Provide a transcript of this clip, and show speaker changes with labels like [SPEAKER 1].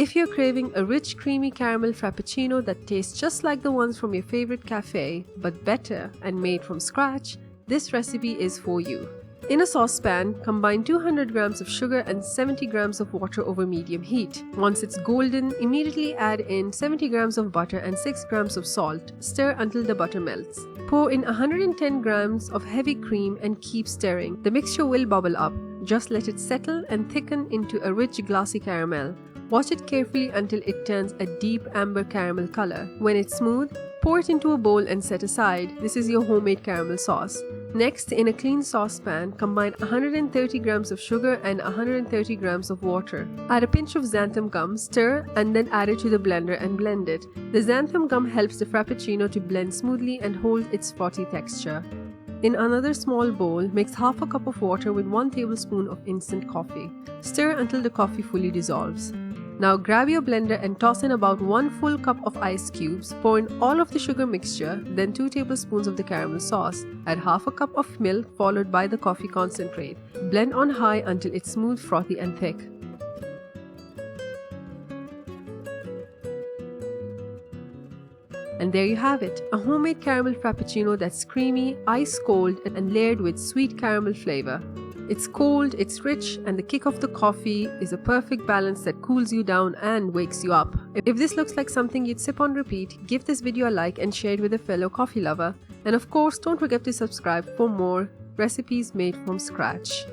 [SPEAKER 1] If you're craving a rich, creamy caramel frappuccino that tastes just like the ones from your favorite cafe, but better and made from scratch, this recipe is for you. In a saucepan, combine 200 grams of sugar and 70 grams of water over medium heat. Once it's golden, immediately add in 70 grams of butter and 6 grams of salt. Stir until the butter melts. Pour in 110 grams of heavy cream and keep stirring. The mixture will bubble up. Just let it settle and thicken into a rich, glassy caramel. Watch it carefully until it turns a deep amber caramel color. When it's smooth, pour it into a bowl and set aside. This is your homemade caramel sauce. Next, in a clean saucepan, combine 130 grams of sugar and 130 grams of water. Add a pinch of xanthan gum, stir, and then add it to the blender and blend it. The xanthan gum helps the frappuccino to blend smoothly and hold its frothy texture. In another small bowl, mix half a cup of water with 1 tablespoon of instant coffee. Stir until the coffee fully dissolves. Now grab your blender and toss in about 1 full cup of ice cubes. Pour in all of the sugar mixture, then 2 tablespoons of the caramel sauce. Add half a cup of milk followed by the coffee concentrate. Blend on high until it's smooth, frothy and thick. And there you have it, a homemade caramel frappuccino that's creamy, ice cold and layered with sweet caramel flavor. It's cold, it's rich, and the kick of the coffee is a perfect balance that cools you down and wakes you up. If this looks like something you'd sip on repeat, give this video a like and share it with a fellow coffee lover. And of course, don't forget to subscribe for more recipes made from scratch.